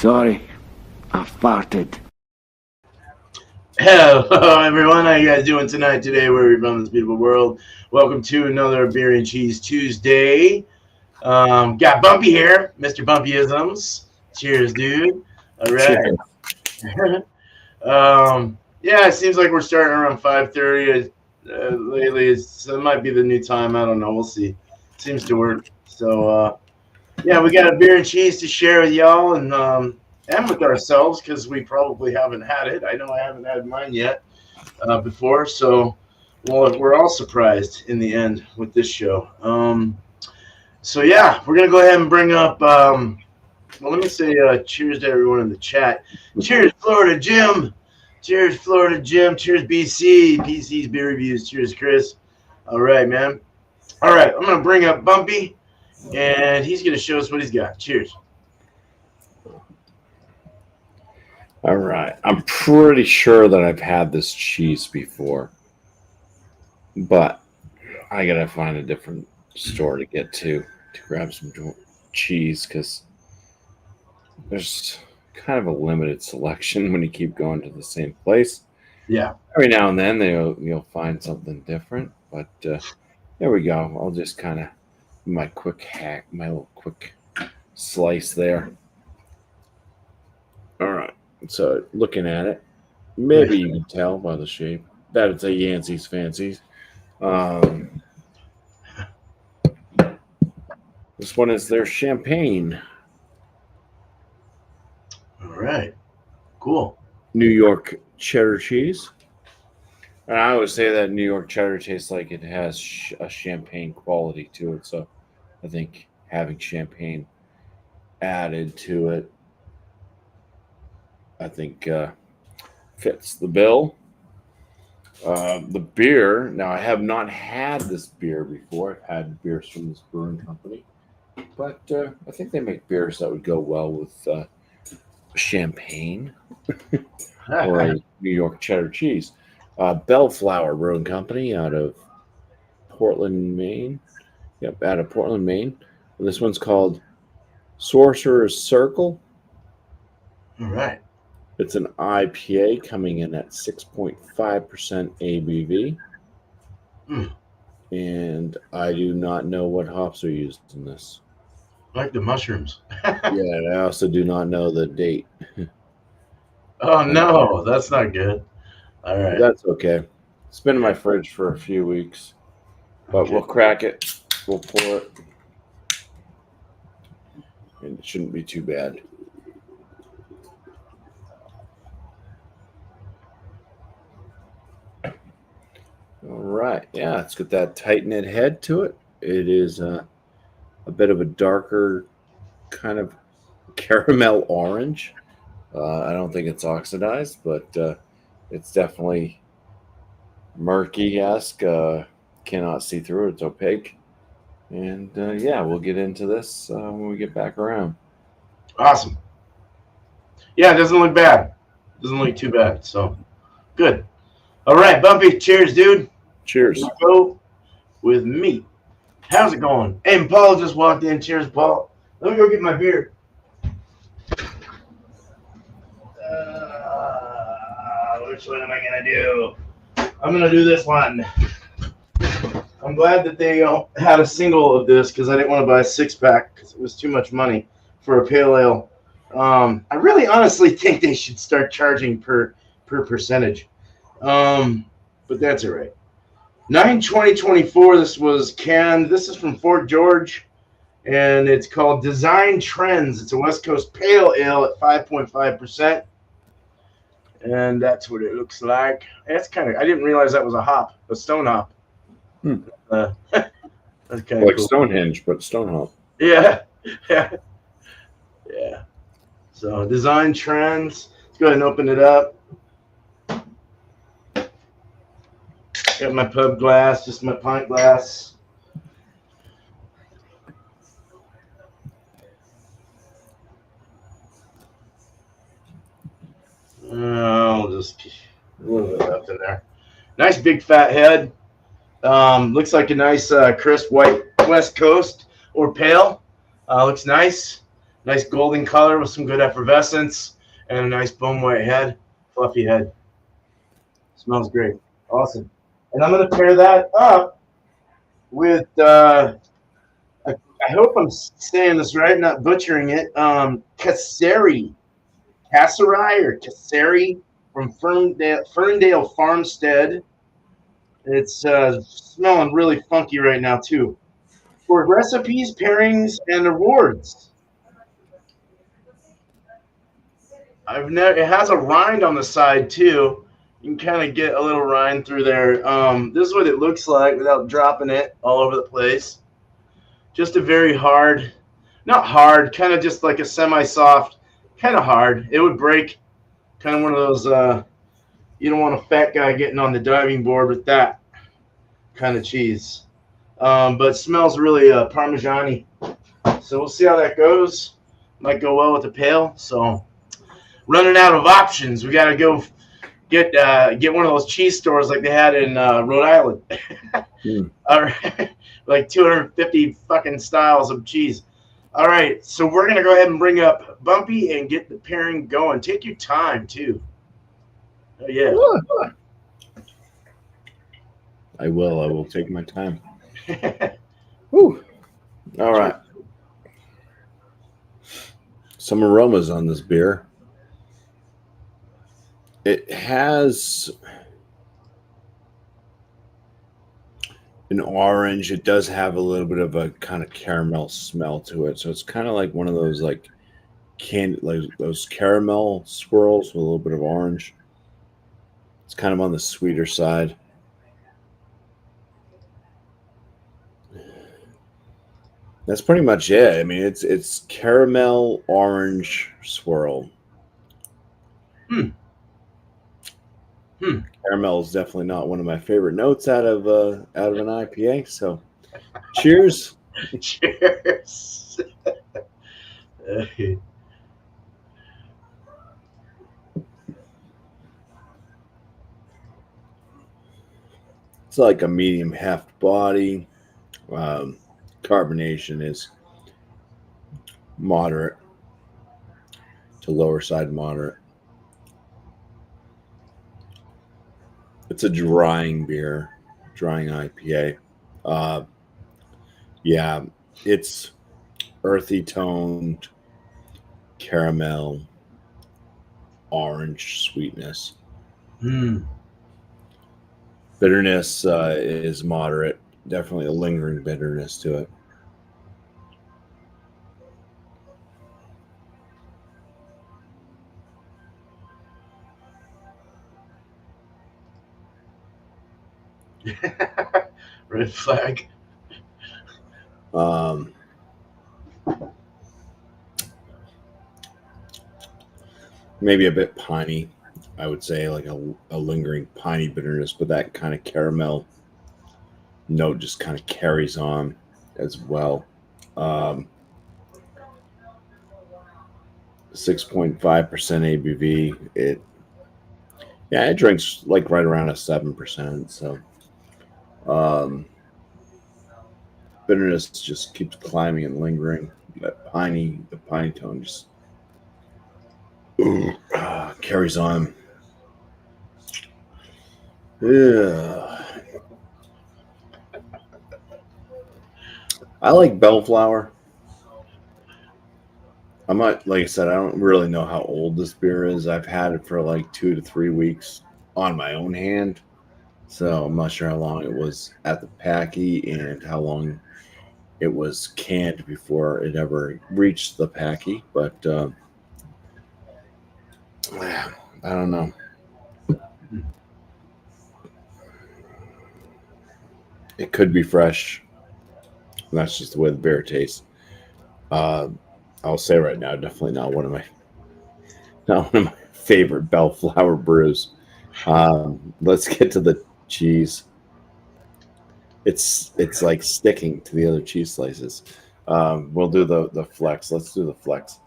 Sorry, I farted. Hello, everyone. How you guys doing tonight? Today, where we from this beautiful world. Welcome to another Beer and Cheese Tuesday. Got Bumpy here, Mr. Bumpy isms. Cheers, dude. All right. Yeah, it seems like we're starting around 5:30. Lately, it might be the new time. I don't know. We'll see. Seems to work. So, yeah, we got a beer and cheese to share with y'all and with ourselves because we probably haven't had it. I know I haven't had mine yet before. So, well, we're all surprised in the end with this show. So, yeah, we're going to go ahead and bring up, well, let me say cheers to everyone in the chat. Cheers, Florida Jim. Cheers, Florida Jim. Cheers, BC. PC's Beer Reviews. Cheers, Chris. All right, man. All right, I'm going to bring up Bumpy, and he's going to show us what he's got. Cheers. All right. I'm pretty sure that I've had this cheese before, but I got to find a different store to get to grab some cheese because there's kind of a limited selection when you keep going to the same place. Yeah. Every now and then you'll find something different, but there we go. I'll just kind of my little quick slice there. All right. So looking at it, maybe you can tell by the shape that it's a Yancey's Fancies. This one is their champagne. All right. Cool. New York cheddar cheese. And I always say that New York cheddar tastes like it has a champagne quality to it. So I think having champagne added to it, I think fits the bill. The beer, now I have not had this beer before. I've had beers from this brewing company. But I think they make beers that would go well with champagne or a New York cheddar cheese. Bellflower Brewing Company out of Portland, Maine. Yep, out of Portland, Maine. This one's called Sorcerer's Circle. All right. It's an IPA coming in at 6.5% ABV. And I do not know what hops are used in this. Like the mushrooms. Yeah, and I also do not know the date. Oh, no. That's not good. All right. That's okay. It's been in my fridge for a few weeks. But we'll crack it. We'll pour it. And it shouldn't be too bad. All right. Yeah, it's got that tight-knit head to it. It is a bit of a darker kind of caramel orange. I don't think it's oxidized, but it's definitely murky-esque. Cannot see through it. It's opaque. And, yeah, we'll get into this when we get back around. Awesome. Yeah, it doesn't look bad. Doesn't look too bad. So, good. All right, Bumpy. Cheers, dude. Cheers. Let's go with me. How's it going? Hey, Paul just walked in. Cheers, Paul. Let me go get my beer. Which one am I going to do? I'm going to do this one. I'm glad that they had a single of this because I didn't want to buy a six-pack because it was too much money for a pale ale. I really honestly think they should start charging per percentage. But that's all right. 9/20/24, this was canned. This is from Fort George, and it's called Design Trends. It's a West Coast Pale Ale at 5.5%. And that's what it looks like. That's kind of, I didn't realize that was a hop, a stone hop. That's kind of like cool. Stonehenge, but stone hop. Yeah. Yeah. So Design Trends. Let's go ahead and open it up. Got my pub glass, just my pint glass. I'll just a little bit left in there. Nice big fat head. Looks like a nice crisp white West Coast or pale. Looks nice. Nice golden color with some good effervescence and a nice bone white head, fluffy head. Smells great. Awesome. And I'm going to pair that up with, I hope I'm saying this right, not butchering it, Casserie. Casserie or Casserie from Ferndale Farmstead. It's smelling really funky right now, too. For recipes, pairings, and awards. It has a rind on the side, too. You can kind of get a little rind through there. This is what it looks like without dropping it all over the place. Just a very hard, not hard, kind of just like a semi-soft, kind of hard. It would break, kind of one of those, you don't want a fat guy getting on the diving board with that kind of cheese. But it smells really Parmesan-y. So we'll see how that goes. Might go well with the pail. So running out of options. We got to go get one of those cheese stores like they had in Rhode Island. All right. Like 250 fucking styles of cheese. All right. So we're going to go ahead and bring up Bumpy and get the pairing going. Take your time, too. Oh, yeah. I will take my time. Whew. All right. Some aromas on this beer. It has an orange. It does have a little bit of a kind of caramel smell to it. So it's kind of like one of those like those caramel swirls with a little bit of orange. It's kind of on the sweeter side. That's pretty much it. I mean, it's caramel orange swirl. Caramel is definitely not one of my favorite notes out of an IPA. So, cheers. Cheers. It's like a medium heft body. Carbonation is moderate to lower side moderate. It's a drying beer, drying IPA. Yeah, it's earthy toned, caramel, orange sweetness. Bitterness is moderate. Definitely a lingering bitterness to it. Red flag. Maybe a bit piney, I would say, like a lingering piney bitterness, but that kind of caramel note just kind of carries on as well. 6.5% ABV. It drinks like right around a 7%. So bitterness just keeps climbing and lingering. The piney tone just carries on. Yeah. I like Bellflower. Like I said, I don't really know how old this beer is. I've had it for like 2 to 3 weeks on my own hand. So I'm not sure how long it was at the packy and how long it was canned before it ever reached the packy. But I don't know. It could be fresh. That's just the way the beer tastes. I'll say right now, definitely not one of my favorite Bellflower brews. Let's get to the cheese. It's like sticking to the other cheese slices. We'll do the flex. Let's do the flex.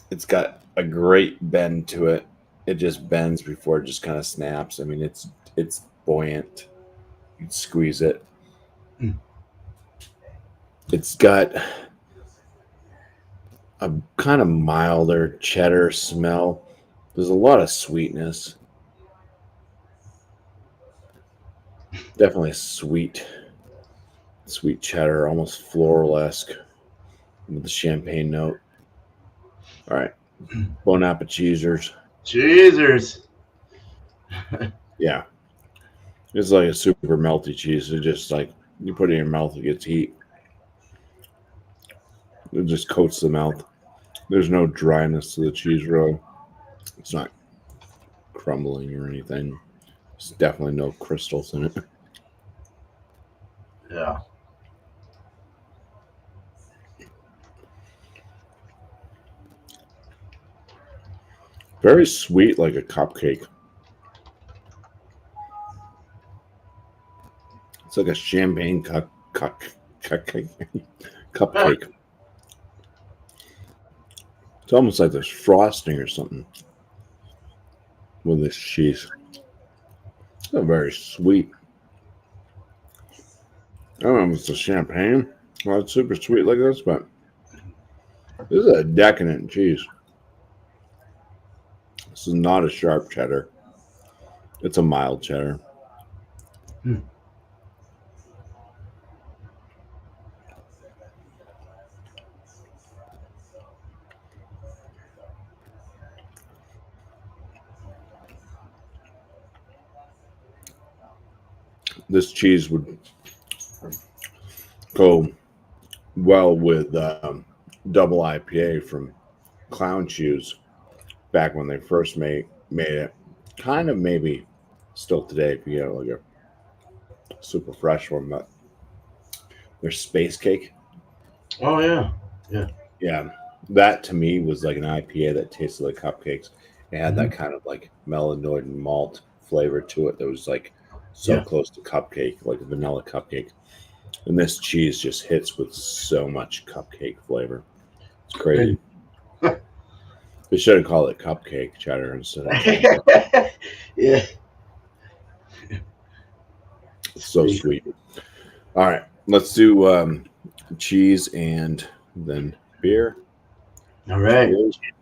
It's got a great bend to it. It just bends before it just kind of snaps. I mean, it's buoyant. You can squeeze it. It's got a kind of milder cheddar smell. There's a lot of sweetness. Definitely sweet cheddar, almost floral-esque with the champagne note. All right, Bon Appetisers. Cheezers. Yeah, it's like a super melty cheese. It just like you put it in your mouth, it gets heat. It just coats the mouth. There's no dryness to the cheese roll. It's not crumbling or anything. There's definitely no crystals in it. Yeah. Very sweet, like a cupcake. It's like a champagne cupcake. It's almost like there's frosting or something with this cheese. It's not very sweet. I don't know if it's a champagne. Well, it's super sweet like this, but this is a decadent cheese. This is not a sharp cheddar. It's a mild cheddar. This cheese would go well with double IPA from Clown Shoes back when they first made it. Kind of maybe still today if you get like a super fresh one, but their space cake. Oh yeah. Yeah. Yeah, that to me was like an IPA that tasted like cupcakes. It had that kind of like melanoid and malt flavor to it that was like so Yeah. close to cupcake, like a vanilla cupcake. And this cheese just hits with so much cupcake flavor. It's crazy. They should have called it cupcake cheddar instead of cupcake. Yeah. It's so sweet. All right, let's do cheese and then beer. All right.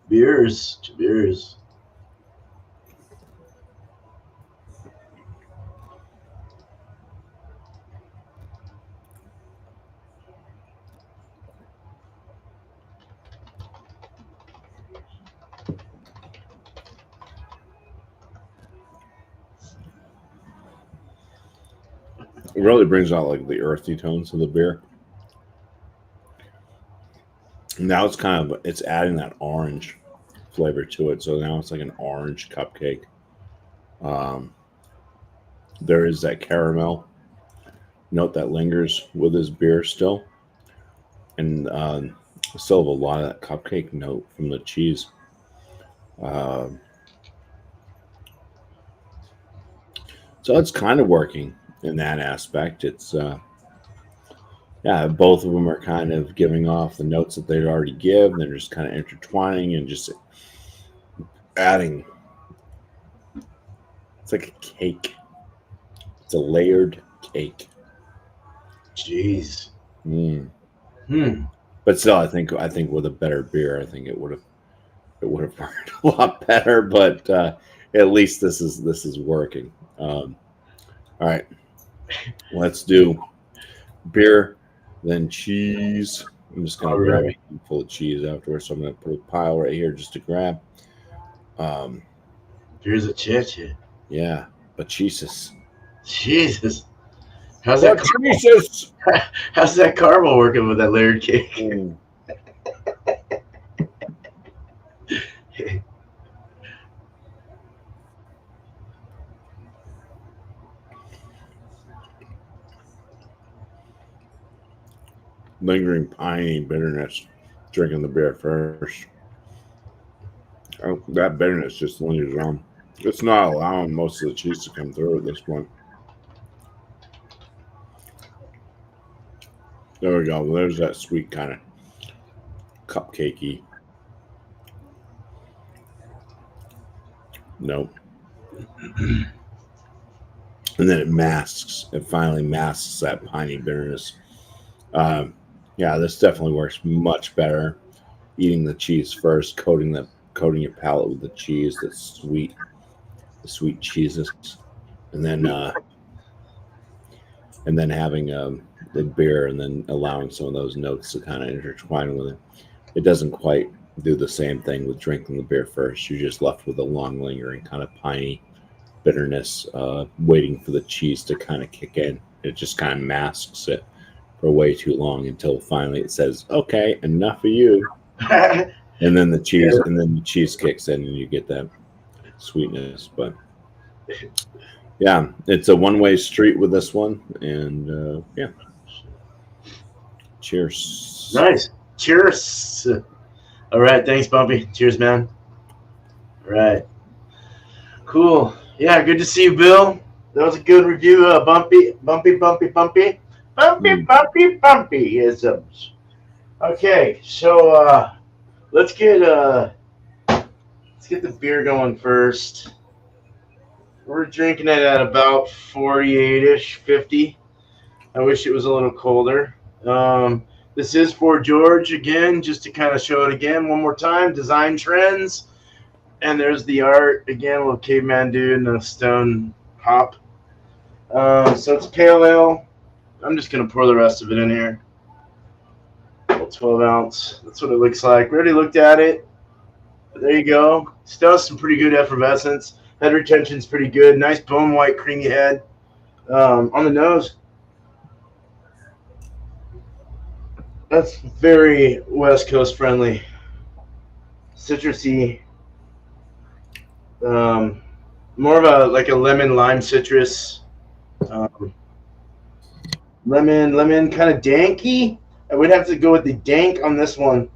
Beers. Beers. It really brings out like the earthy tones of the beer. Now it's adding that orange flavor to it. So now it's like an orange cupcake. Um, there is that caramel note that lingers with this beer still, and still have a lot of that cupcake note from the cheese. Uh, so it's kind of working in that aspect. It's yeah, both of them are kind of giving off the notes that they'd already give. And they're just kind of intertwining and just adding. It's like a cake. It's a layered cake. Jeez. Mm. Hmm. But still, I think with a better beer, I think it would have worked a lot better. But at least this is working. All right, let's do beer, then cheese. I'm just gonna grab a handful of cheese afterwards, so I'm gonna put a pile right here just to grab. Here's a chit. Yeah, but Jesus. Jesus. How's that? Jesus. How's that caramel working with that layered cake? Mm. Lingering piney bitterness. Drinking the beer first. Oh, that bitterness just lingers on. It's not allowing most of the cheese to come through at this point. There we go. There's that sweet kind of cupcakey. Nope. And then it masks. It finally masks that piney bitterness. Yeah, this definitely works much better. Eating the cheese first, coating your palate with the cheese, that's sweet, the sweet cheeses, and then having the beer, and then allowing some of those notes to kind of intertwine with it. It doesn't quite do the same thing with drinking the beer first. You're just left with a long, lingering kind of piney bitterness, waiting for the cheese to kind of kick in. It just kind of masks it for way too long until finally it says, "Okay, enough of you," and then the cheese kicks in, and you get that sweetness. But yeah, it's a one-way street with this one, and yeah. Cheers. Nice. Cheers. All right. Thanks, Bumpy. Cheers, man. All right. Cool. Yeah, good to see you, Bill. That was a good review. Bumpy. Isms. Okay, so let's get the beer going first. We're drinking it at about 48-ish, 50. I wish it was a little colder. This is for George again, just to kind of show it again one more time. Design trends. And there's the art again, a little caveman dude and a stone hop. So it's a pale ale. I'm just gonna pour the rest of it in here. 12 ounce. That's what it looks like. We already looked at it. There you go. Still has some pretty good effervescence. Head retention's pretty good. Nice bone white, creamy head. On the nose, that's very West Coast friendly. Citrusy. More of a like a lemon lime citrus. Lemon kind of danky. I would have to go with the dank on this one.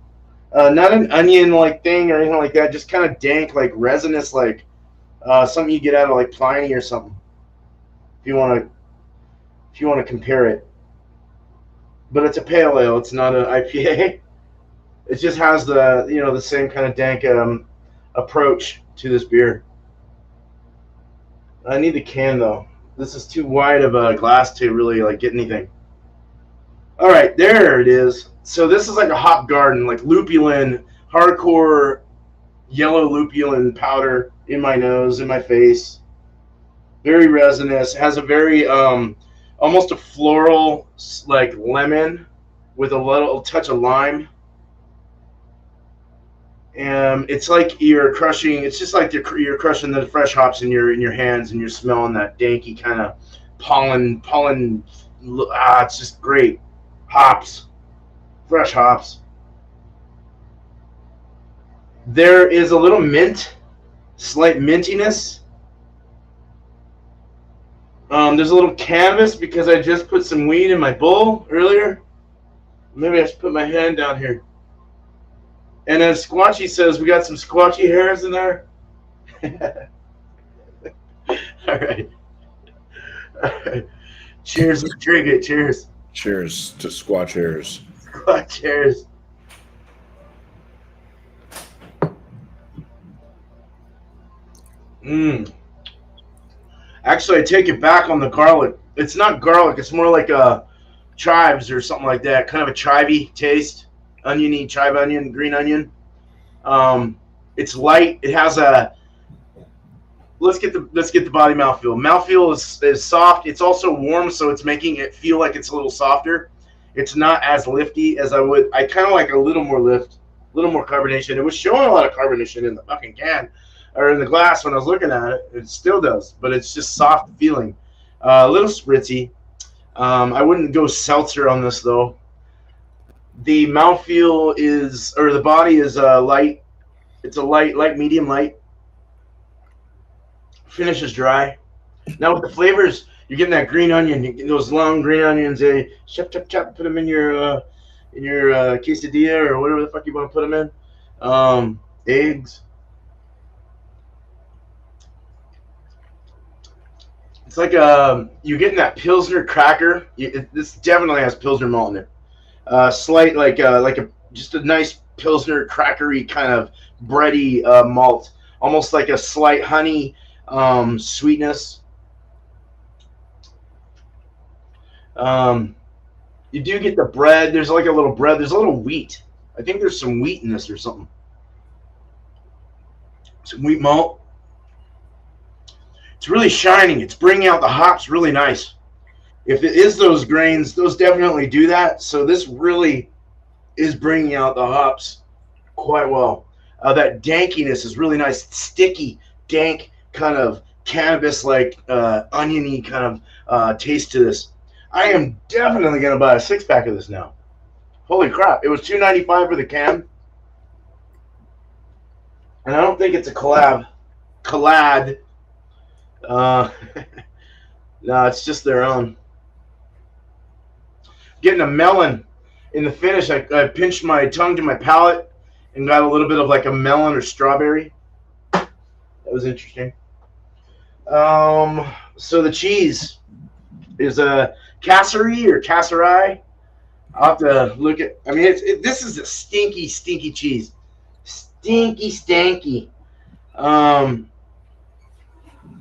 Not an onion like thing or anything like that. Just kind of dank, like resinous, like something you get out of like Pliny or something. If you want to compare it. But it's a pale ale. It's not an IPA. It just has the the same kind of dank approach to this beer. I need the can though. This is too wide of a glass to really like get anything. All right, there it is. So this is like a hop garden, like lupulin, hardcore yellow lupulin powder in my nose, in my face. Very resinous. Has a very almost a floral like lemon with a little touch of lime. It's like you're crushing. It's just like you're crushing the fresh hops in your hands, and you're smelling that danky kind of pollen. It's just great. Hops, fresh hops. There is a little mint, slight mintiness. There's a little canvas because I just put some weed in my bowl earlier. Maybe I should put my hand down here. And as Squatchy says, we got some squatchy hairs in there. All right. Cheers. Drink it. Cheers. Cheers to squatch hairs. Squatch hairs. Actually, I take it back on the garlic. It's not garlic. It's more like a chives or something like that. Kind of a chivey taste. Oniony, chive onion, green onion. It's light. It has a. Let's get the body mouthfeel. Mouthfeel is soft. It's also warm, so it's making it feel like it's a little softer. It's not as lifty as I would. I kind of like a little more lift, a little more carbonation. It was showing a lot of carbonation in the fucking can or in the glass when I was looking at it. It still does, but it's just soft feeling. A little spritzy. I wouldn't go seltzer on this though. The mouthfeel is, or the body is light. It's a light, medium light. Finish is dry. Now with the flavors, you're getting that green onion. You get those long green onions. Chop, chop, chop. Put them in your quesadilla or whatever the fuck you want to put them in. Eggs. It's like you're getting that Pilsner cracker. This definitely has Pilsner malt in it. Slight just a nice Pilsner crackery kind of bready malt, almost like a slight honey sweetness. You do get the bread. There's like a little bread. There's a little wheat. I think there's some wheat in this or something. Some wheat malt. It's really shining. It's bringing out the hops really nice. If it is those grains, those definitely do that. So this really is bringing out the hops quite well. That dankiness is really nice. Sticky, dank, kind of cannabis-like, oniony kind of taste to this. I am definitely going to buy a 6-pack of this now. Holy crap. It was $2.95 for the can. And I don't think it's a collab. No, it's just their own. Getting a melon in the finish. I pinched my tongue to my palate and got a little bit of like a melon or strawberry. That was interesting. So the cheese is a casserie or casserie. I'll have to look at. I mean, this is a stinky, stinky cheese. Stinky, stanky.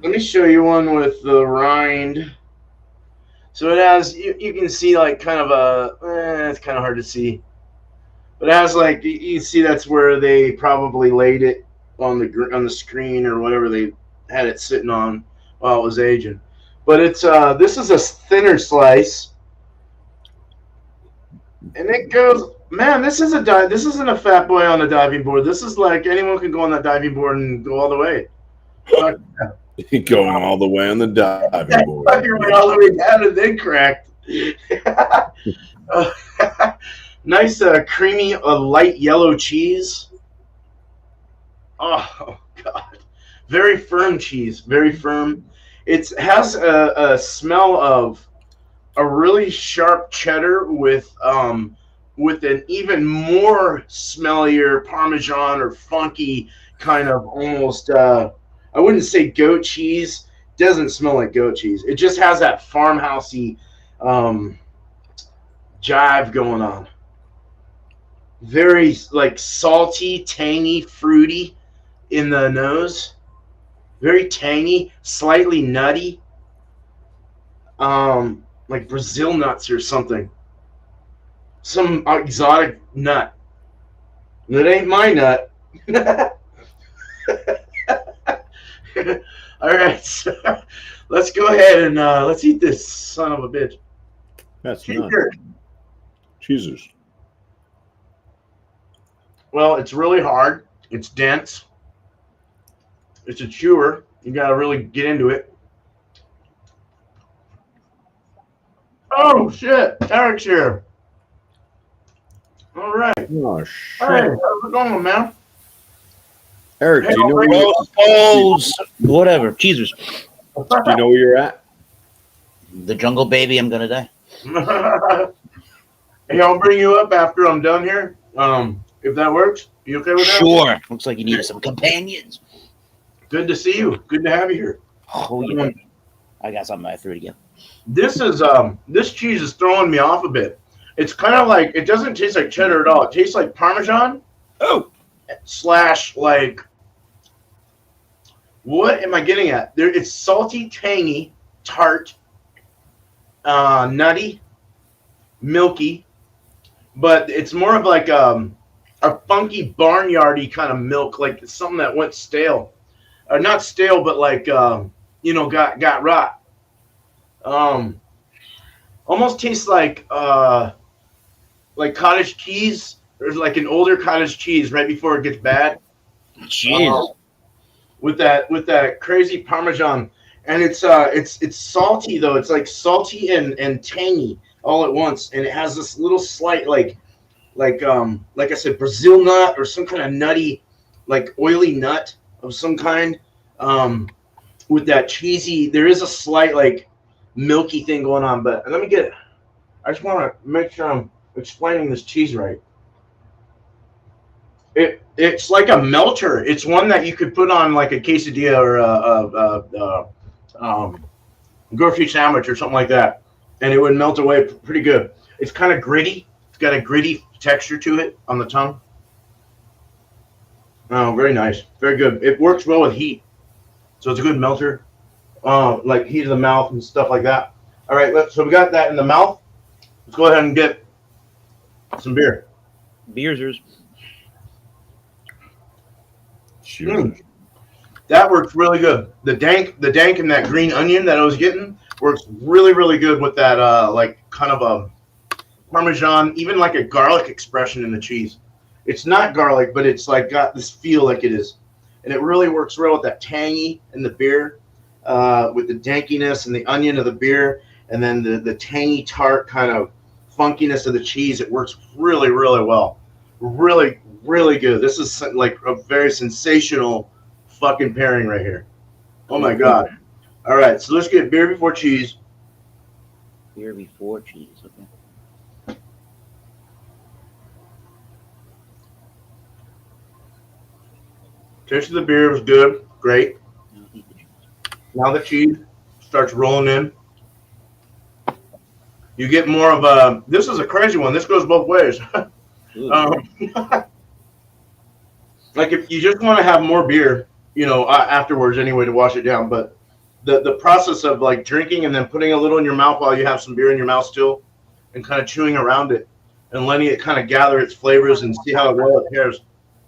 Let me show you one with the rind. So it has, you can see like kind of a, it's kind of hard to see. But it has like, you see that's where they probably laid it on the screen or whatever they had it sitting on while it was aging. But it's, this is a thinner slice. And it goes, man, this isn't a fat boy on a diving board. This is like anyone can go on that diving board and go all the way. Going all the way on the diving board. All the way down and then cracked. Nice, creamy, light yellow cheese. Oh, God. Very firm cheese. Very firm. It has a smell of a really sharp cheddar with an even more smellier Parmesan or funky kind of almost, I wouldn't say goat cheese. It doesn't smell like goat cheese. It just has that farmhousey jive going on. Very like salty, tangy, fruity in the nose. Very tangy, slightly nutty. Like Brazil nuts or something. Some exotic nut. That ain't my nut. All right, so let's go ahead and let's eat this son of a bitch. That's not cheesers. Well, it's really hard. It's dense. It's a chewer. You got to really get into it. Oh, shit. Eric's here. All right. Oh, shit. Hey, how's it going, man? Eric, do you know where whatever. Cheesers. Do you know where you're at? The jungle baby, I'm going to die. Hey, I'll bring you up after I'm done here. If that works. You okay with that? Sure. Looks like you needed some companions. Good to see you. Good to have you here. Oh, yeah. I got something I threw it again. This is this cheese is throwing me off a bit. It's kind of like, it doesn't taste like cheddar at all. It tastes like Parmesan. Oh. / like, what am I getting at? There, it's salty, tangy, tart, nutty, milky, but it's more of like a funky barnyardy kind of milk, like something that went stale, or not stale, but like got rot. Almost tastes like cottage cheese, or like an older cottage cheese right before it gets bad. Jeez. With that crazy Parmesan, and it's salty though. It's like salty and tangy all at once, and it has this little slight like I said, Brazil nut or some kind of nutty, like oily nut of some kind. With that cheesy, there is a slight like milky thing going on. But let me get it. I just want to make sure I'm explaining this cheese right. It's like a melter. It's one that you could put on like a quesadilla or a grocery sandwich or something like that, and it would melt away pretty good. It's kind of gritty. It's got a gritty texture to it on the tongue. Oh, very nice. Very good. It works well with heat, so it's a good melter, like heat of the mouth and stuff like that. All right, so we got that in the mouth. Let's go ahead and get some beer. Beersers. Cheers. That works really good. The dank and that green onion that I was getting works really, really good with that like kind of a Parmesan, even like a garlic expression in the cheese. It's not garlic, but it's like got this feel like it is. And it really works well with that tangy in the beer, with the dankiness and the onion of the beer, and then the tangy tart kind of funkiness of the cheese. It works really, really well. Really, really good. This is like a very sensational fucking pairing right here. Oh my God. All right, so let's get beer before cheese. Beer before cheese. Okay. Taste of the beer was good. Great. Now the cheese starts rolling in. You get more of a, this is a crazy one. This goes both ways. Like if you just want to have more beer, you know, afterwards anyway to wash it down. But the process of like drinking and then putting a little in your mouth while you have some beer in your mouth still and kind of chewing around it and letting it kind of gather its flavors and see how well it pairs.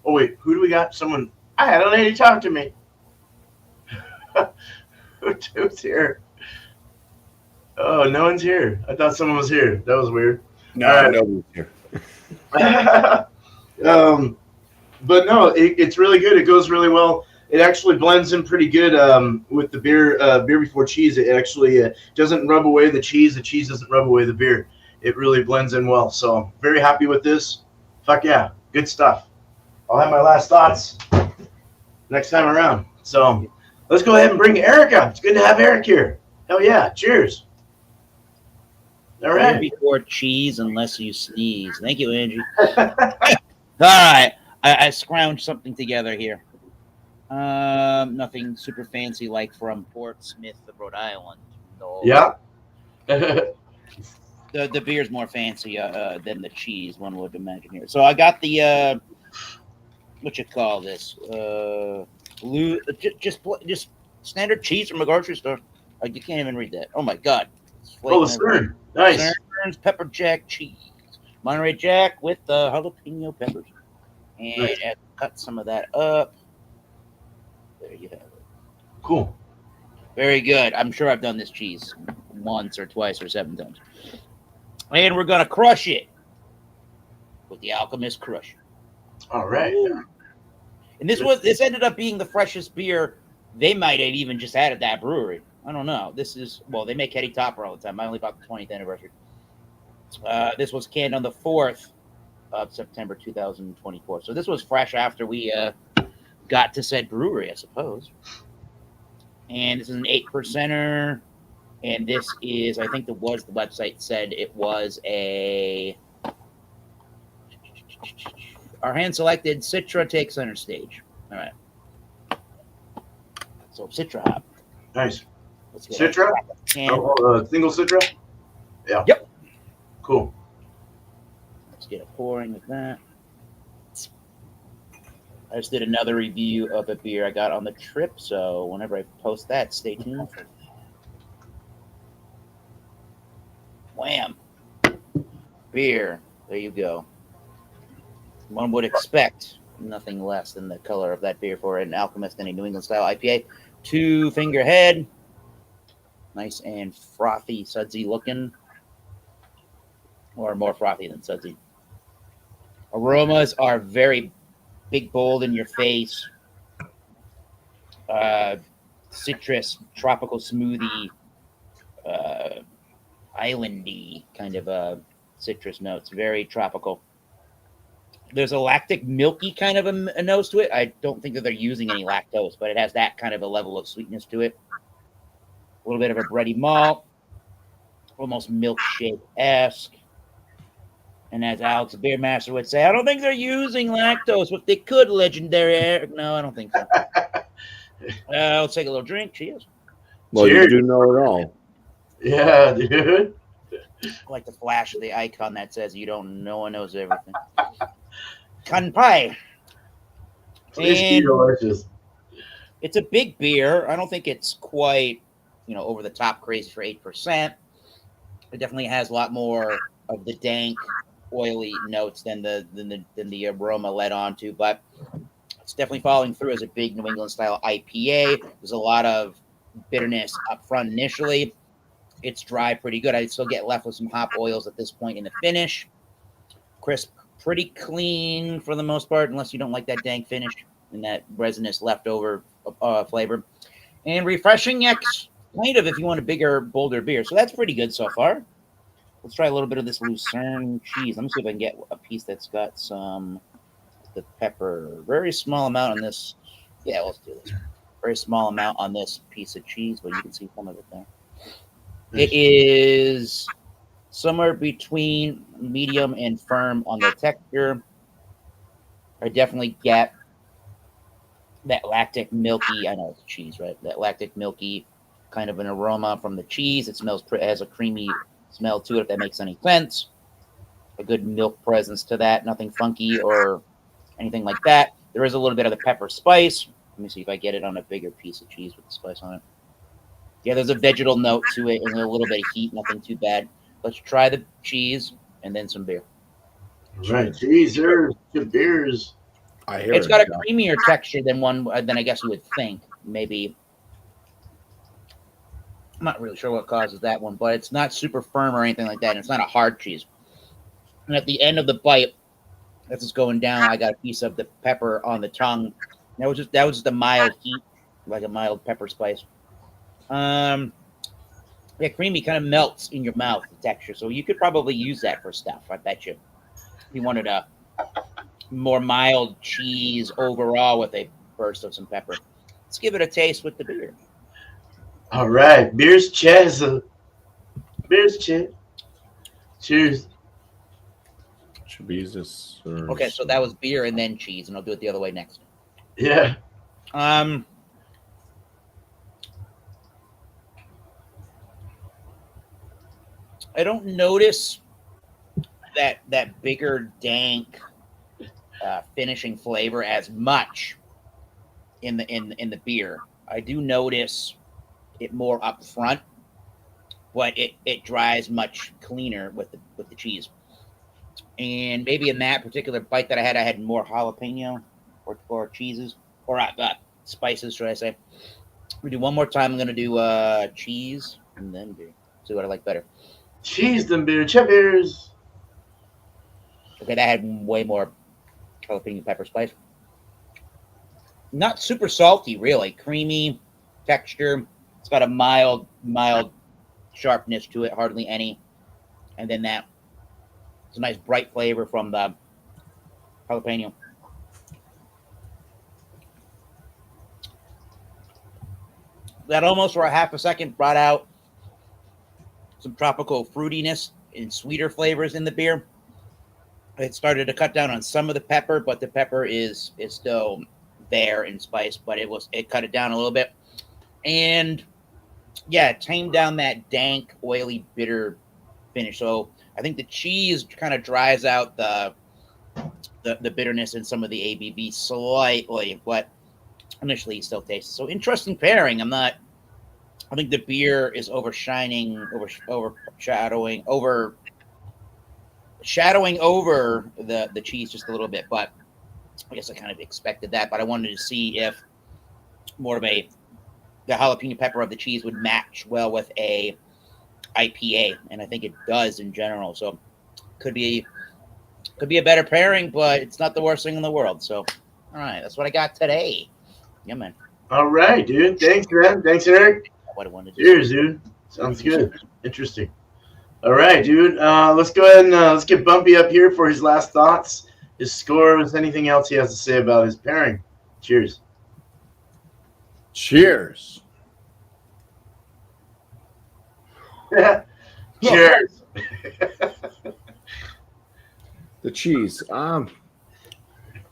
Oh, wait, who do we got? Someone, I had a lady talk to me. Who's here? Oh, no one's here. I thought someone was here. That was weird. No, right. nobody's here. But no, it's really good. It goes really well. It actually blends in pretty good with the beer before cheese. It actually doesn't rub away the cheese. The cheese doesn't rub away the beer. It really blends in well. So very happy with this. Fuck yeah, good stuff. I'll have my last thoughts next time around. So let's go ahead and bring Eric up. It's good to have Eric here. Hell yeah, cheers. All right. Beer before cheese unless you sneeze. Thank you, Angie. All right. I scrounged something together here. Nothing super fancy like from Portsmouth, Rhode Island. No. Yeah. The beer's more fancy than the cheese, one would imagine here. So I got the what you call this? Just standard cheese from a grocery store. Like you can't even read that. Oh my God! Oh, the Stern. Nice. Stern's pepper jack cheese, Monterey Jack with jalapeno peppers, and Nice. I cut some of that up. There you have it. Cool. Very good. I'm sure I've done this cheese once or twice or 7 times. And we're gonna crush it with the Alchemist Crusher. All right. And this ended up being the freshest beer they might have even just had at that brewery. I don't know. This is, well, they make Hetty Topper all the time. I only bought the 20th anniversary. This was canned on the 4th of September 2024. So this was fresh after we got to said brewery, I suppose. And this is an 8%er. And this is, I think the website said it was our hand-selected Citra takes center stage. All right. So Citra hop. Nice. Let's get Citra? Single Citra? Yeah. Yep. Cool. Let's get a pouring with that. I just did another review of a beer I got on the trip, so whenever I post that, stay tuned for that. Wham! Beer. There you go. One would expect nothing less than the color of that beer for an Alchemist and a New England style IPA. 2-finger head. Nice and frothy, sudsy looking. Or more frothy than sudsy. Aromas are very big, bold in your face. Citrus, tropical smoothie, islandy kind of citrus notes. Very tropical. There's a lactic, milky kind of a nose to it. I don't think that they're using any lactose, but it has that kind of a level of sweetness to it. A little bit of a bready malt, almost milkshake-esque. And as Alex, the beer master, would say, I don't think they're using lactose, but they could, legendary Eric. No, I don't think so. Let's take a little drink. Cheers. Well, Cheers. you do know it all. Yeah, dude. I like the flash of the icon that says no one knows everything. Kanpai. Tasty, delicious. It's a big beer. I don't think it's quite, over the top crazy for 8%. It definitely has a lot more of the dank, oily notes than the aroma led on to, but it's definitely following through as a big New England style IPA. There's a lot of bitterness up front initially. It's dry pretty good. I still get left with some hop oils at this point in the finish. Crisp, pretty clean for the most part, unless you don't like that dank finish and that resinous leftover flavor. And refreshing, kind of if you want a bigger, bolder beer. So that's pretty good so far. Let's try a little bit of this Lucerne cheese. Let me see if I can get a piece that's got some the pepper. Very small amount on this. Yeah, let's do this. Very small amount on this piece of cheese, but you can see some of it there. It is somewhere between medium and firm on the texture. I definitely get that lactic milky. I know it's cheese, right? That lactic milky kind of an aroma from the cheese. It has a creamy smell to it, if that makes any sense. A good milk presence to that. Nothing funky or anything like that. There is a little bit of the pepper spice. Let me see if I get it on a bigger piece of cheese with the spice on it. Yeah, there's a vegetal note to it and a little bit of heat. Nothing too bad. Let's try the cheese and then some beer. Right, cheese, there's good beers. It's got a creamier texture than I guess you would think. Maybe I'm not really sure what causes that one, but it's not super firm or anything like that. And it's not a hard cheese. And at the end of the bite, as it's going down, I got a piece of the pepper on the tongue. That was just a mild heat, like a mild pepper spice. Yeah, creamy kind of melts in your mouth, the texture. So you could probably use that for stuff, I bet you. If you wanted a more mild cheese overall with a burst of some pepper. Let's give it a taste with the beer. All right, beers, cheers. Beers, cheers. Cheers. Should be this. Okay, so that was beer and then cheese, and I'll do it the other way next. Yeah. I don't notice that bigger dank finishing flavor as much in the beer. I do notice it more up front, but it dries much cleaner with the cheese. And maybe in that particular bite that I had more jalapeno or cheeses or spices, should I say? We do one more time. I'm gonna do cheese and then beer. See what I like better. Cheese and beer, cheers. Okay, that had way more jalapeno pepper spice. Not super salty, really. Creamy texture. It's got a mild sharpness to it, hardly any. And then it's a nice bright flavor from the jalapeno. That almost for a half a second brought out some tropical fruitiness and sweeter flavors in the beer. It started to cut down on some of the pepper, but the pepper is still there in spice, but it cut it down a little bit. And yeah, it tamed down that dank, oily, bitter finish. So I think the cheese kind of dries out the bitterness in some of the ABV slightly, but initially you still taste it. So interesting pairing. I think the beer is overshadowing over the cheese just a little bit, but I guess I kind of expected that. But I wanted to see if more of the jalapeno pepper of the cheese would match well with a IPA, and I think it does in general. So could be a better pairing, but it's not the worst thing in the world. So all right, that's what I got today. Yeah, man. All right, dude. Thanks, man. Thanks, Eric. What I wanted to Cheers, dude. Sounds good. Interesting. All right, dude. Let's go ahead and let's get Bumpy up here for his last thoughts, his scores, anything else he has to say about his pairing. Cheers. Cheers. Cheers. The cheese.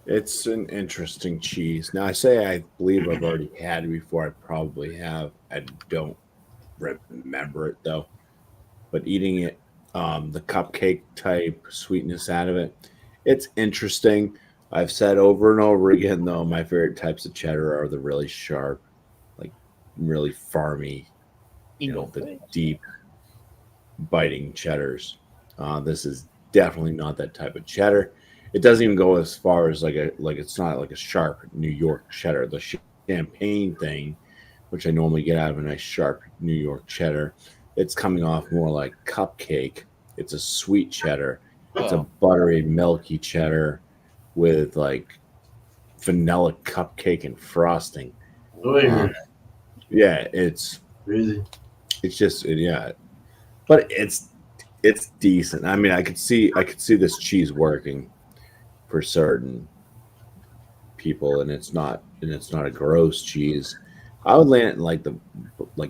It's an interesting cheese. Now, I believe I've already had it before. I probably have. I don't remember it, though. But eating it, the cupcake type sweetness out of it, it's interesting. I've said over and over again, though, my favorite types of cheddar are the really sharp, like really farmy, the deep biting cheddars. This is definitely not that type of cheddar. It doesn't even go as far as it's not like a sharp New York cheddar. The champagne thing, which I normally get out of a nice sharp New York cheddar, it's coming off more like cupcake. It's a sweet cheddar. It's a Oh, buttery, milky cheddar with like vanilla cupcake and frosting. Oh, yeah. Yeah, it's Crazy. just yeah, but it's decent. I mean, I could see this cheese working for certain people, and it's not a gross cheese. I would land it in like the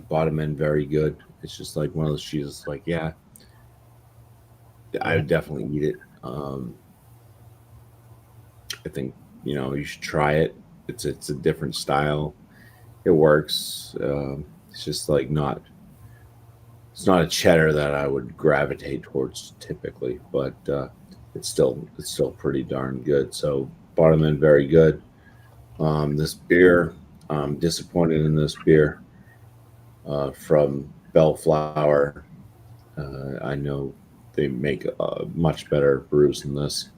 bottom end very good. It's just like one of those cheeses. Like yeah, I would definitely eat it. I think you should try it. It's a different style. It works. It's just like not. It's not a cheddar that I would gravitate towards typically, but it's still pretty darn good. So bottom end very good. This beer, I'm disappointed in this beer from Bellflower. I know they make much better brews than this.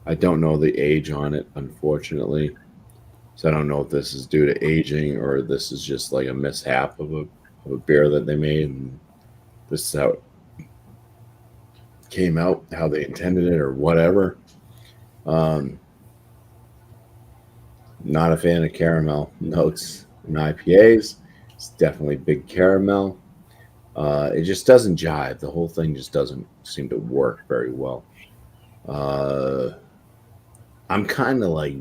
I don't know the age on it, unfortunately. So I don't know if this is due to aging or this is just like a mishap of a beer that they made. And this is how it came out, how they intended it, or whatever. Not a fan of caramel notes in IPAs. It's definitely big caramel. It just doesn't jive. The whole thing just doesn't seem to work very well. I'm kind of like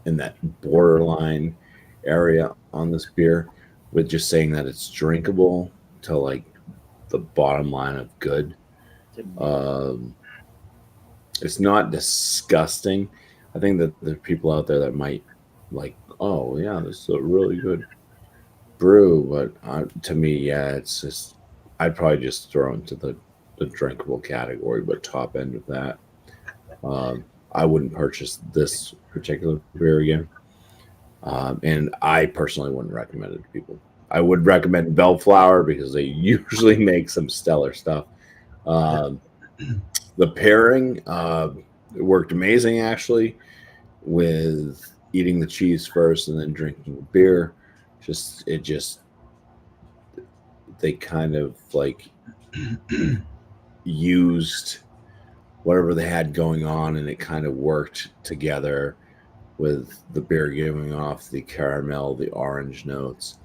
in that borderline area on this beer with just saying that it's drinkable to like the bottom line of good. It's not disgusting. I think that there are people out there that might like, oh yeah, this is a really good brew, but to me, yeah, it's just I'd probably just throw into the drinkable category, but top end of that. I wouldn't purchase this particular beer again, and I personally wouldn't recommend it to people. I would recommend Bellflower because they usually make some stellar stuff. The pairing worked amazing actually with eating the cheese first and then drinking the beer. They kind of like used whatever they had going on and it kind of worked together with the beer giving off the caramel, the orange notes,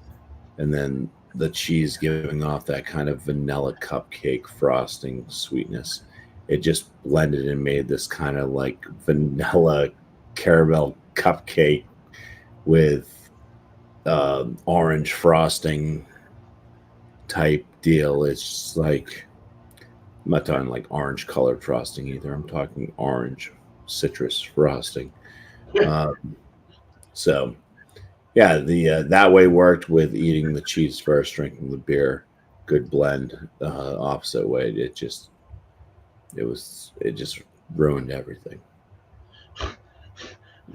and then the cheese giving off that kind of vanilla cupcake frosting sweetness. It just blended and made this kind of like vanilla caramel cupcake with orange frosting type deal. It's just like, I'm not talking like orange colored frosting either. I'm talking orange citrus frosting. So yeah, the that way worked with eating the cheese first, drinking the beer. Good blend. Opposite way, it just ruined everything.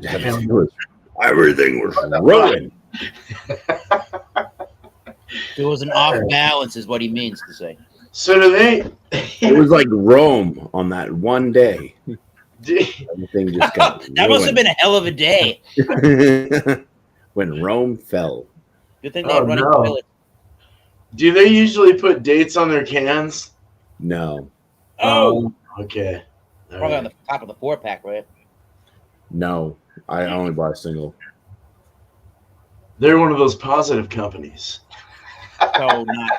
Everything was ruined. it was an off balance, is what he means to say. So do they? It was like Rome on that one day. Everything just got That must have been a hell of a day. when Rome fell. Good thing they had running toilets. Do they usually put dates on their cans? No, Oh, Okay. All probably right. on the top of the 4-pack, right? no. I only bought a single. They're one of those positive companies. So not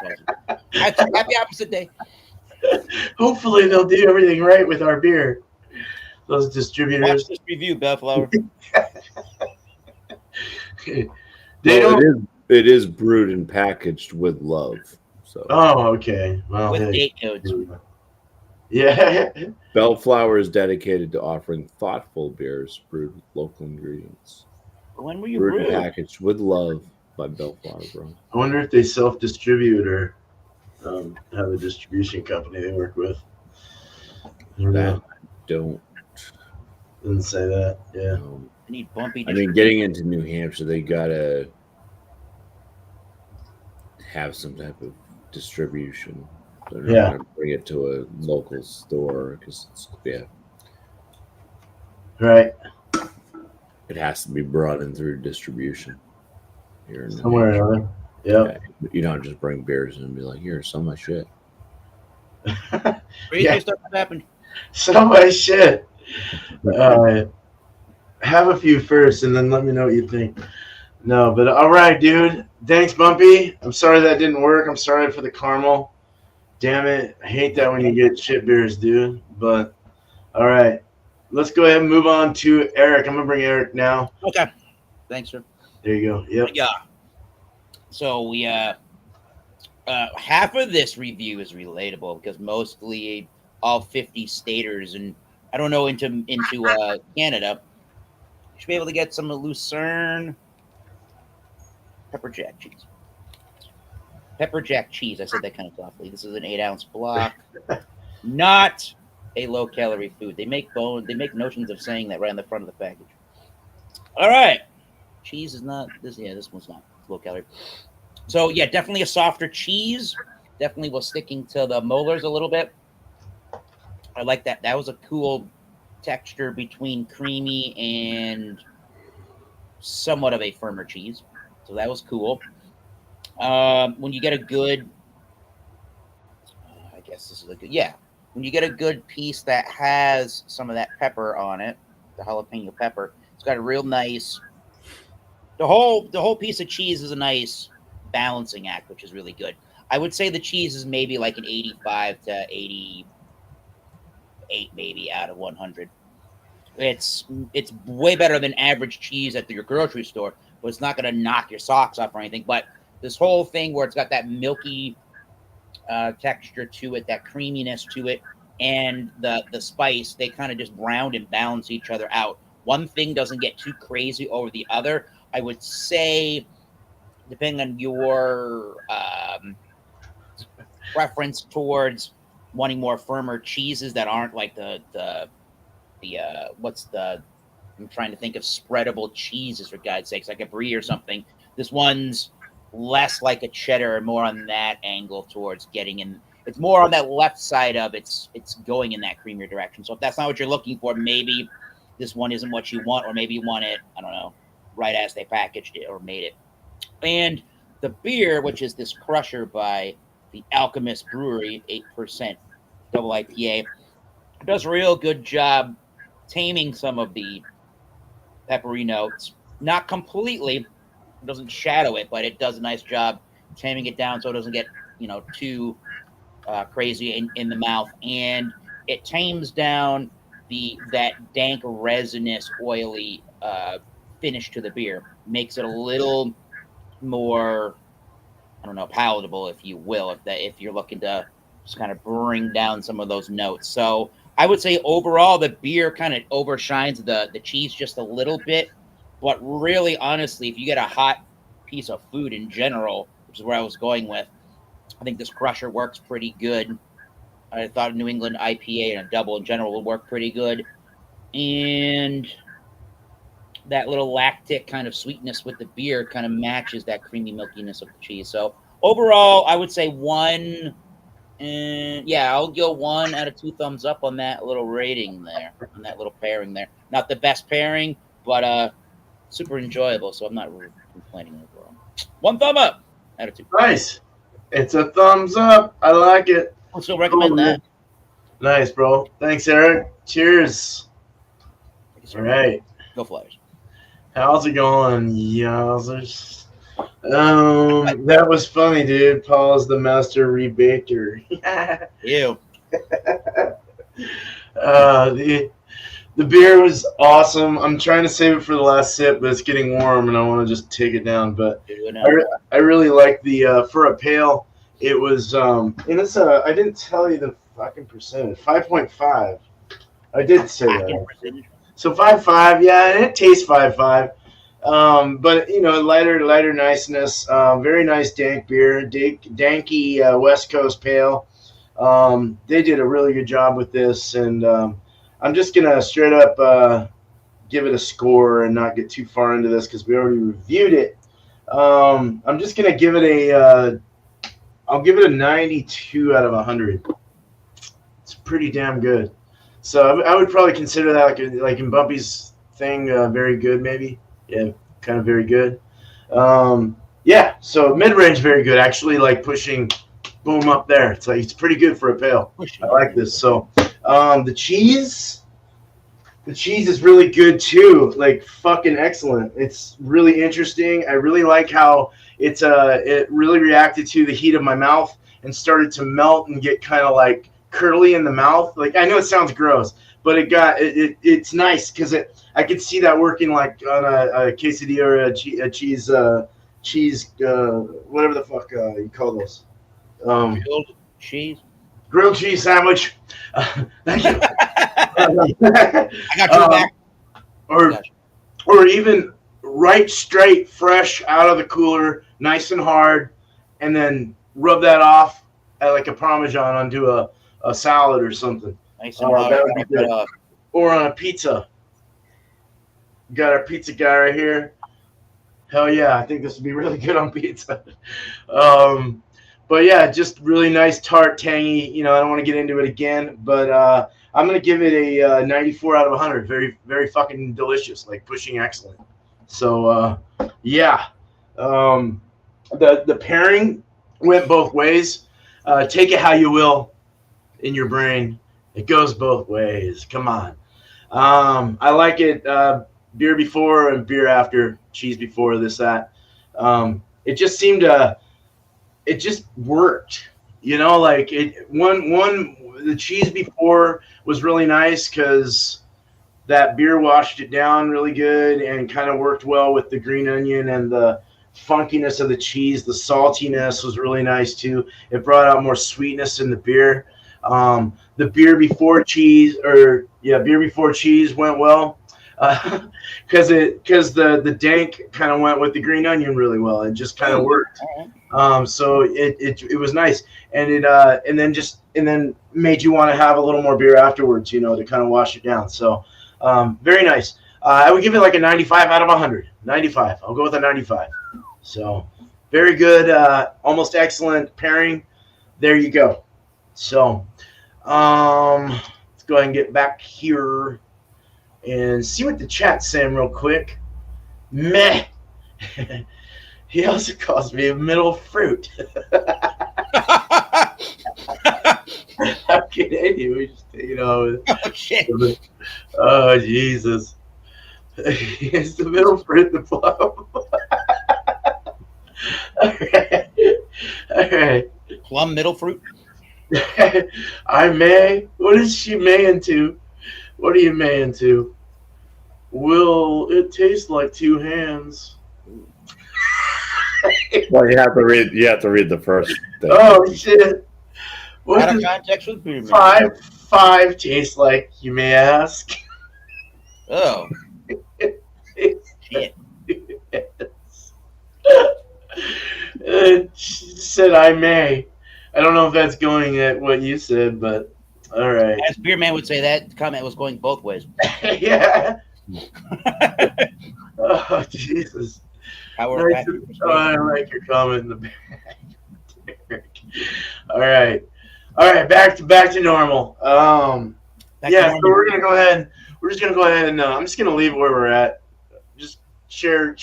positive. Happy opposite day. Hopefully they'll do everything right with our beer. Those Watch distributors. this review, Bellflower. It is brewed and packaged with love. So Oh, okay. Well, With hey. date codes. Yeah. Bellflower is dedicated to offering thoughtful beers brewed with local ingredients. When were you Brewed and brewed? packaged with love by Bellflower Bro. I wonder if they self-distribute or have a distribution company they work with. I don't That know. don't Didn't say that. Yeah. know. I need Bumpy. I mean, getting into New Hampshire, they gotta have some type of distribution. They're not Yeah. going to bring it to a local store because Right. it has to be brought in through distribution here in New Somewhere Hampshire. or another. Yep. Yeah, you don't just bring beers in and be like, "Here, some of my shit." Crazy Yeah. stuff has happened. So much shit. Have a few first, and then let me know what you think. No, but all right, dude. Thanks, Bumpy. I'm sorry that didn't work. I'm sorry for the caramel. Damn it. I hate that when you get shit beers, dude. But all right. Let's go ahead and move on to Eric. I'm going to bring Eric now. Okay. Thanks, sir. There you go. Yep. Yeah. So we half of this review is relatable because mostly all 50 staters and I don't know into Canada. You should be able to get some Lucerne pepper jack cheese. Pepper jack cheese. I said that kind of softly. This is an 8-ounce block. Not a low-calorie food. They make notions of saying that right on the front of the package. All right. Cheese is not this. Yeah, this one's not low-calorie. So, yeah, definitely a softer cheese. Definitely was sticking to the molars a little bit. I like that. That was a cool texture between creamy and somewhat of a firmer cheese. So that was cool. When you get a good, I guess this is a good, yeah. When you get a good piece that has some of that pepper on it, the jalapeno pepper, it's got a real nice. The whole piece of cheese is a nice balancing act, which is really good. I would say the cheese is maybe like an 85 to 88, maybe out of 100. It's way better than average cheese at your grocery store, but it's not going to knock your socks off or anything. But this whole thing where it's got that milky texture to it, that creaminess to it, and the spice, they kind of just round and balance each other out. One thing doesn't get too crazy over the other. I would say, depending on your preference towards wanting more firmer cheeses that aren't like the I'm trying to think of spreadable cheeses for God's sakes, like a brie or something. This one's less like a cheddar and more on that angle towards getting in. It's more on that left side of it's going in that creamier direction. So if that's not what you're looking for, maybe this one isn't what you want, or maybe you want it, I don't know, right as they packaged it or made it. And the beer, which is this Crusher by the Alchemist Brewery, 8% double IPA, does a real good job taming some of the peppery notes. Not completely, it doesn't shadow it, but it does a nice job taming it down so it doesn't get, too crazy in the mouth. And it tames down that dank, resinous, oily finish to the beer. Makes it a little more, I don't know, palatable, if you will, if you're looking to just kind of bring down some of those notes. So I would say overall the beer kind of overshines the cheese just a little bit. But really, honestly, if you get a hot piece of food in general, which is where I was going with, I think this Crusher works pretty good. I thought a New England IPA and a double in general would work pretty good. And that little lactic kind of sweetness with the beer kind of matches that creamy milkiness of the cheese. So overall, I would say one. And yeah, I'll go 1 out of 2 thumbs up on that little rating there, on that little pairing there. Not the best pairing, but super enjoyable. So I'm not really complaining overall. 1 thumb up out of 2. Nice. It's a thumbs up. I like it. I'll still recommend that. Nice, bro. Thanks, Eric. Cheers. All right. Go Flyers. How's it going, Yowzers? That was funny, dude. Paul's the master rebaker. Ew. The beer was awesome. I'm trying to save it for the last sip, but it's getting warm, and I want to just take it down. But I really like the for a pale. It was and it's I didn't tell you the fucking percentage. 5.5. I did say that. So 5.5, yeah, and it tastes 5.5. But lighter niceness. Very nice dank beer, danky West Coast pale. They did a really good job with this, and I'm just gonna straight up give it a score and not get too far into this because we already reviewed it. I'm just gonna give it I'll give it a 92 out of 100. It's pretty damn good. So I would probably consider that like in Bumpy's thing, very good maybe. Yeah, kind of very good. Yeah, so mid-range very good. Actually, like pushing, boom up there. It's like it's pretty good for a pale. I like this. So the cheese is really good too. Like fucking excellent. It's really interesting. I really like how it really reacted to the heat of my mouth and started to melt and get kind of like curly in the mouth. Like I know it sounds gross, but it's nice because I could see that working like on a quesadilla or a cheese whatever the fuck you call those. Grilled cheese sandwich. Thank you. I got you back. Or even right straight, fresh out of the cooler, nice and hard, and then rub that off at like a Parmesan onto a salad or something. Nice and hard. That would be good. Or on a pizza. Got our pizza guy right here. Hell yeah, I think this would be really good on pizza. But yeah, just really nice, tart, tangy. You know, I don't want to get into it again, but I'm going to give it a 94 out of 100. Very, very fucking delicious, like pushing excellent. So, yeah. The pairing went both ways. Take it how you will in your brain. It goes both ways. Come on. I like it. Beer before and beer after, cheese before, this, that. It just seemed it just worked, you know, like the cheese before was really nice because that beer washed it down really good and kind of worked well with the green onion and the funkiness of the cheese. The saltiness was really nice too. It brought out more sweetness in the beer. The beer before cheese went well because the dank kind of went with the green onion really well. It just kind of worked. So it was nice, and and then made you want to have a little more beer afterwards, you know, to kind of wash it down. So very nice. I would give it like a 95 out of 100. 95. I'll go with a 95. So very good, almost excellent pairing. There you go. So let's go ahead and get back here and see what the chat's saying real quick. Meh. He also calls me a middle fruit. How can we just, you know? Oh, shit. Oh, Jesus. It's the middle fruit, the plum. All right. Plum middle fruit? I may. What is she maying to? What are you maying to? Will it taste like two hands? Well, you have to read the first thing. Oh shit! What Out of does context with beer, man. 5 taste like, you may ask? Oh. Shit. She said I may. I don't know if that's going at what you said, but all right. As Beer Man would say, that comment was going both ways. Yeah. Oh Jesus. I like your comment in the back. All right, back to normal. So we're gonna go ahead. We're just gonna go ahead and I'm just gonna leave it where we're at. Just share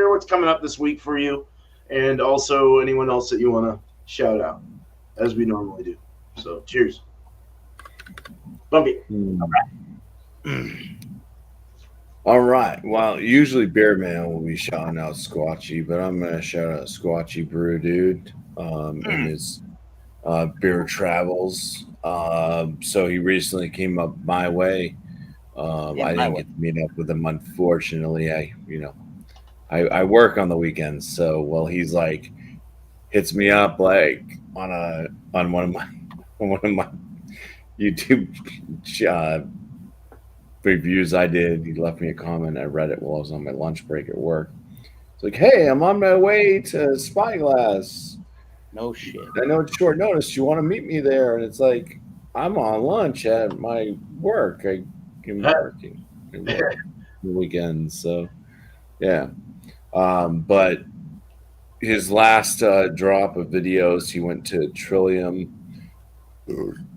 what's coming up this week for you, and also anyone else that you want to shout out, as we normally do. So cheers, Bumpy. All right. Well, usually Beer Man will be shouting out Squatchy, but I'm going to shout out Squatchy Brew Dude in his beer travels. So he recently came up my way. I didn't get to meet up with him, unfortunately. I work on the weekends, so he's like hits me up like on one of my YouTube reviews I did. He left me a comment. I read it while I was on my lunch break at work. It's like, hey, I'm on my way to Spyglass. No shit. I know it's short notice. You want to meet me there? And it's like, I'm on lunch at my work. I'm working the weekends. So, yeah. But his last drop of videos, he went to Trillium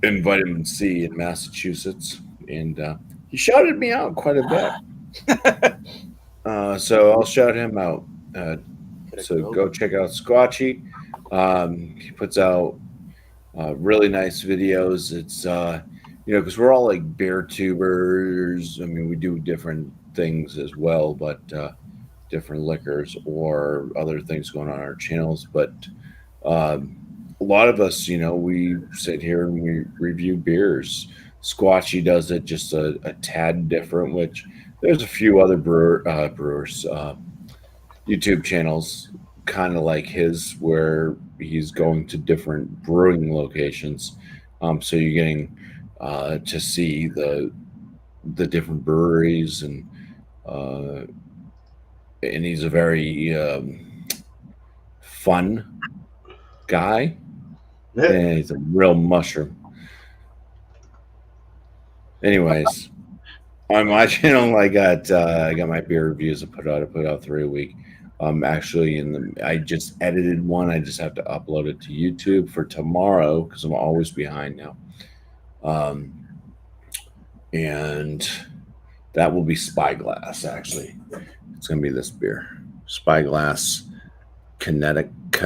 in vitamin C in Massachusetts, and he shouted me out quite a bit. So I'll shout him out. So go check out Squatchy. He puts out really nice videos. It's because we're all like beer tubers. I mean, we do different things as well, but different liquors or other things going on our channels. But a lot of us, we sit here and we review beers. Squatchy does it just a tad different, which there's a few other brewers, YouTube channels kind of like his where he's going to different brewing locations. So you're getting to see the different breweries and he's a very fun guy. And he's a real mushroom. Anyways, on my channel, I got my beer reviews. I put out 3 a week. Actually, I just edited one. I just have to upload it to YouTube for tomorrow because I'm always behind now. And that will be Spyglass. Actually, it's gonna be this beer, Spyglass Kinematics.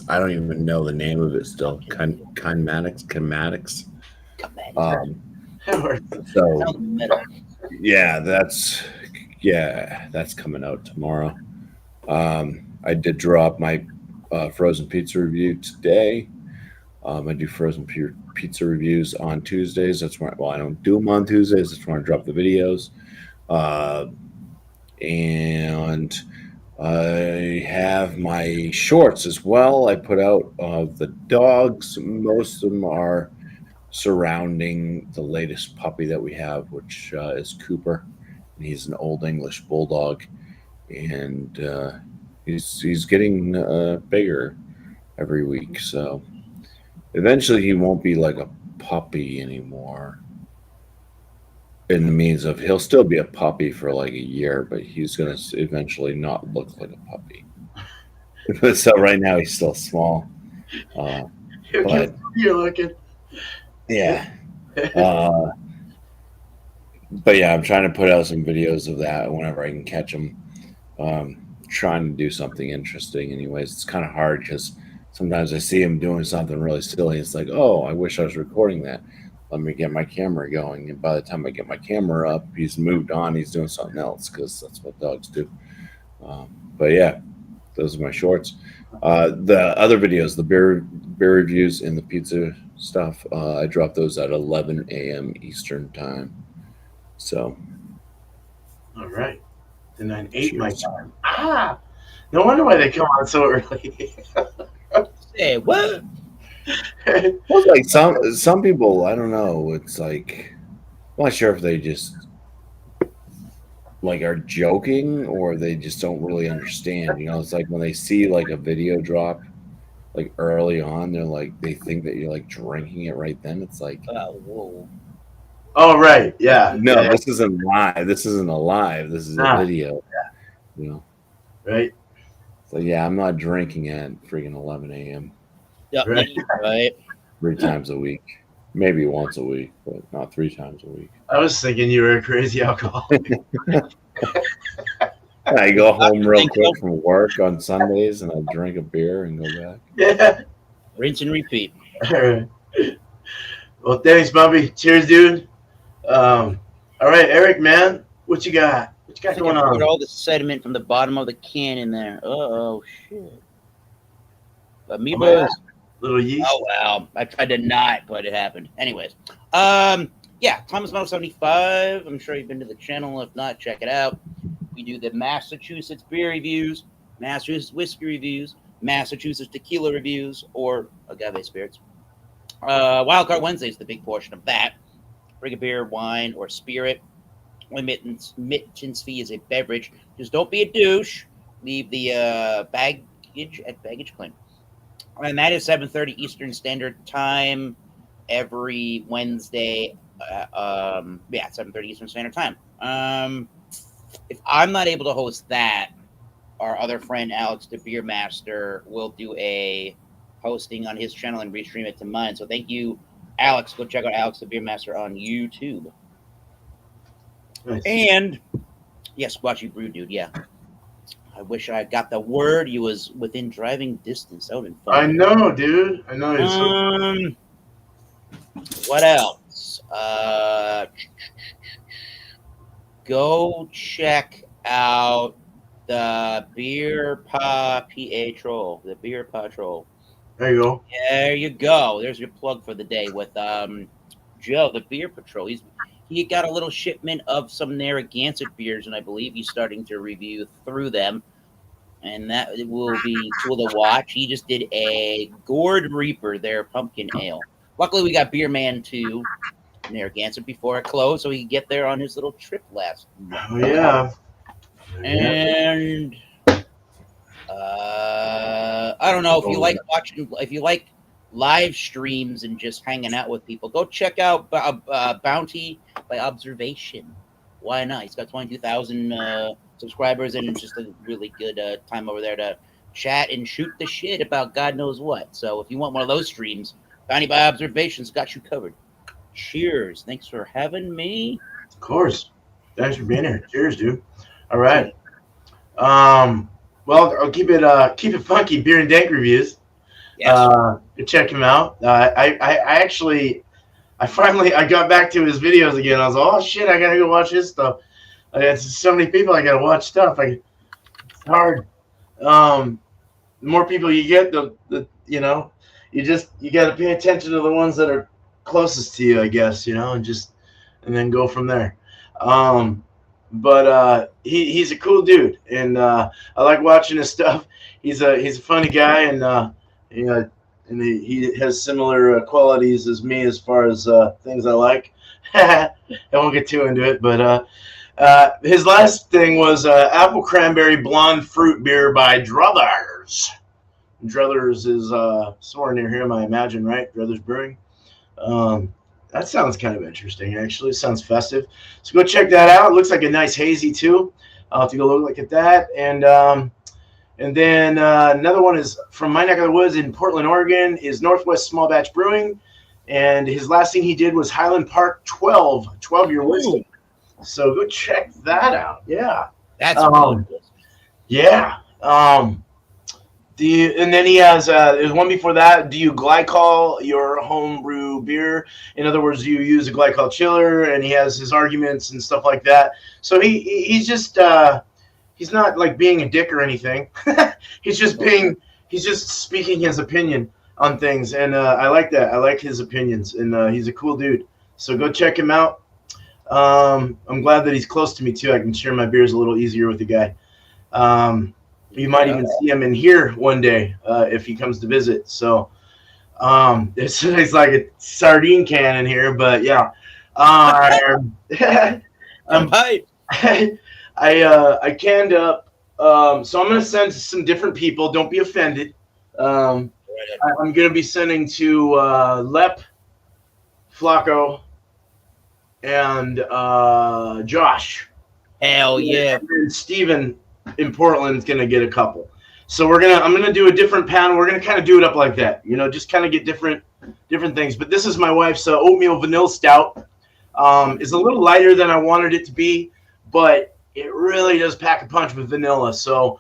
I don't even know the name of it still. Kinematics. So yeah, that's coming out tomorrow. I did drop my frozen pizza review today. I do frozen pizza reviews on Tuesdays. That's why, I don't do them on Tuesdays. That's when I drop the videos. And I have my shorts as well. I put out of the dogs. Most of them are surrounding the latest puppy that we have, which is Cooper. And he's an old English bulldog, and he's getting bigger every week. So eventually, he won't be like a puppy anymore. In the means of he'll still be a puppy for like a year, but he's going to eventually not look like a puppy. So right now he's still small. But you're looking. Yeah. But yeah, I'm trying to put out some videos of that whenever I can catch them. Trying to do something interesting. Anyways, it's kind of hard because sometimes I see him doing something really silly. It's like, oh, I wish I was recording that. Let me get my camera going. And by the time I get my camera up, he's moved on. He's doing something else because that's what dogs do. But yeah, those are my shorts. The other videos, the beer reviews and the pizza stuff, I drop those at 11 a.m. Eastern time. So. All right. And then 8 my time. No wonder why they come on so early. Say what? Well, like some people, I don't know. It's like, I'm not sure if they just like are joking or they just don't really understand. It's like when they see like a video drop like early on, they're like they think that you're like drinking it right then. It's like, whoa. Oh right, yeah. No, yeah. This isn't live. This isn't a live. This is a video. Yeah. Right. So yeah, I'm not drinking at freaking 11 a.m. Yep, right. 3 times a week, maybe once a week, but not 3 times a week. I was thinking you were a crazy alcoholic. I go home real quick from work on Sundays and I drink a beer and go back. Yeah. Rinse and repeat. All right. Well, thanks, Bumpy. Cheers, dude. All right, Eric, man, what you got? What you got going on? Put all the sediment from the bottom of the can in there. Oh shit. Amoebas. Little yeast. Oh wow. I tried to not, but it happened. Anyways. Yeah, Thomas Model 75. I'm sure you've been to the channel. If not, check it out. We do the Massachusetts beer reviews, Massachusetts whiskey reviews, Massachusetts tequila reviews, or agave spirits. Wildcard Wednesday is the big portion of that. Bring a beer, wine, or spirit. Admittance fee is a beverage. Just don't be a douche. Leave the baggage at baggage claim. And that is 7:30 Eastern Standard Time every Wednesday. 7:30 Eastern Standard Time. If I'm not able to host that, our other friend Alex, the Beer Master, will do a hosting on his channel and restream it to mine. So thank you, Alex. Go check out Alex, the Beer Master, on YouTube. Nice. And yeah, Squatchy Brew Dude. Yeah, I wish I got the word. He was within driving distance. That would have been fun. I know, dude. I know. What else? Go check out the Beer Patrol. The Beer Patrol. There you go. There you go. There's your plug for the day with Joe, the Beer Patrol. He got a little shipment of some Narragansett beers, and I believe he's starting to review through them. And that will be cool to watch. He just did a Gourd Reaper, their pumpkin ale. Luckily, we got Beer Man to Narragansett before it closed, so he could get there on his little trip last month. Oh, yeah. And I don't know if you like watching, if you like live streams and just hanging out with people, go check out Bounty by Observation. Why not? He's got 22,000 subscribers, and it's just a really good time over there to chat and shoot the shit about God knows what. So if you want one of those streams, Bounty by Observation's got you covered. Cheers. Thanks for having me. Of course. Thanks for being here. Cheers, dude. All right. Well, I'll keep it funky. Beer and Dank reviews. Yes. Check him out. I finally got back to his videos again. I was like, oh shit, I gotta go watch his stuff. It's so many people. I gotta watch stuff. It's hard. The more people you get, the you gotta pay attention to the ones that are closest to you, I guess. And then go from there. But he's a cool dude, and I like watching his stuff. He's a funny guy, and he has similar qualities as me as far as things I like. I won't get too into it, but his last thing was apple cranberry blonde fruit beer by Druthers. Druthers is somewhere near here, I imagine, right? Druthers Brewing. That sounds kind of interesting, actually. Sounds festive. So go check that out. It looks like a nice hazy, too. I'll have to go look at that. And then another one is from my neck of the woods in Portland, Oregon, is Northwest Small Batch Brewing. And his last thing he did was Highland Park 12-year whiskey. So go check that out. Yeah. That's cool. Yeah. And then he has there's one before that. Do you glycol your home brew beer? In other words, do you use a glycol chiller? And he has his arguments and stuff like that. So he's just he's not like being a dick or anything. he's just speaking his opinion on things, and I like that. I like his opinions, and he's a cool dude. So go check him out. I'm glad that he's close to me too. I can share my beers a little easier with the guy. You might even see him in here one day if he comes to visit. So it's like a sardine can in here, but yeah. I canned up. So I'm going to send to some different people. Don't be offended. I'm going to be sending to Lep, Flacco, and Josh. Hell yeah. And Steven in Portland is going to get a couple. So I'm going to do a different panel. We're going to kind of do it up like that, just kind of get different things. But this is my wife's oatmeal vanilla stout. It's a little lighter than I wanted it to be, but it really does pack a punch with vanilla. So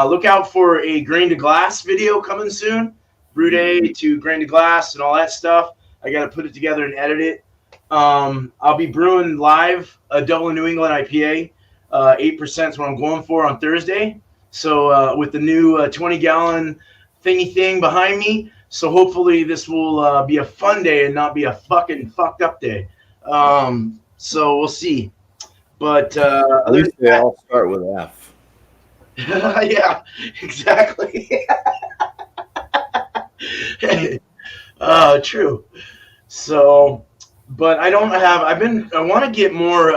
look out for a grain to glass video coming soon. Brew day to grain to glass and all that stuff. I got to put it together and edit it. I'll be brewing live a Dublin New England IPA. 8% is what I'm going for on Thursday. So with the new 20-gallon thingy thing behind me. So hopefully this will be a fun day and not be a fucking fucked up day. So we'll see. But at least they all start with F. Yeah, exactly. True. So, but I want to get more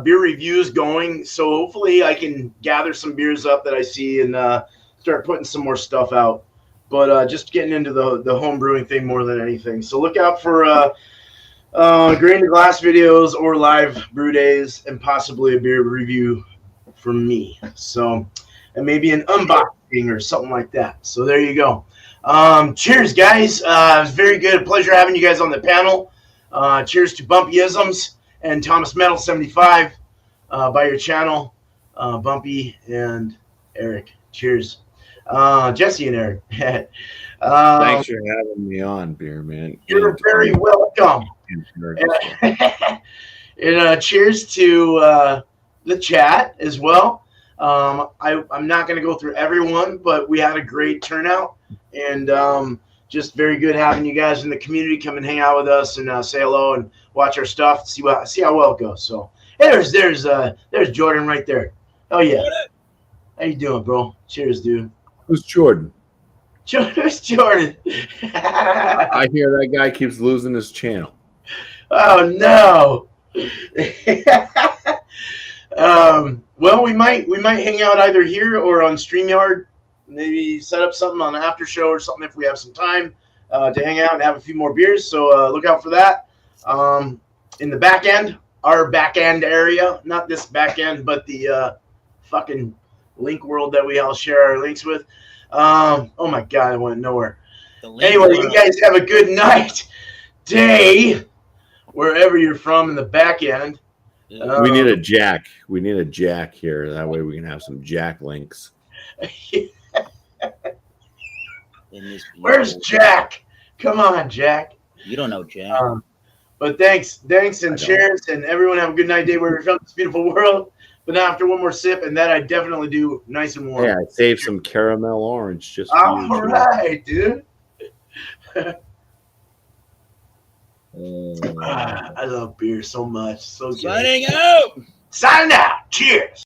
beer reviews going. So hopefully I can gather some beers up that I see and start putting some more stuff out. But just getting into the home brewing thing more than anything. So look out for grain to glass videos or live brew days and possibly a beer review from me. So, and maybe an unboxing or something like that. So there you go. Cheers, guys. It was very good. Pleasure having you guys on the panel. Cheers to Bumpy Isms and Thomas Metal 75 by your channel, Bumpy and Eric. Cheers. Jesse and Eric. Thanks for having me on, Beer Man. You're very welcome. And cheers to the chat as well. I'm not going to go through everyone, but we had a great turnout, and just very good having you guys in the community come and hang out with us and say hello and watch our stuff, see how well it goes. So hey, there's Jordan right there. Oh yeah, how you doing, bro? Cheers, dude. Who's Jordan? Who's Jordan? I hear that guy keeps losing his channel. Oh no. Well, we might hang out either here or on StreamYard. Maybe set up something on an after show or something if we have some time to hang out and have a few more beers. So look out for that. In the back end, our back end area, not this back end, but the fucking link world that we all share our links with. Oh my God, I went nowhere. Anyway, you guys have a good night, day, wherever you're from in the back end. We need a jack. We need a jack here. That way we can have some jack links. Where's Jack? Come on, Jack. You don't know Jack. But thanks, and cheers, and everyone have a good night, day, wherever you're from this beautiful world. But now after one more sip, and that I definitely do nice and warm. Yeah, I saved some caramel orange just for all you. All right, dude. I love beer so much. So good. Signing out. Signing out. Cheers.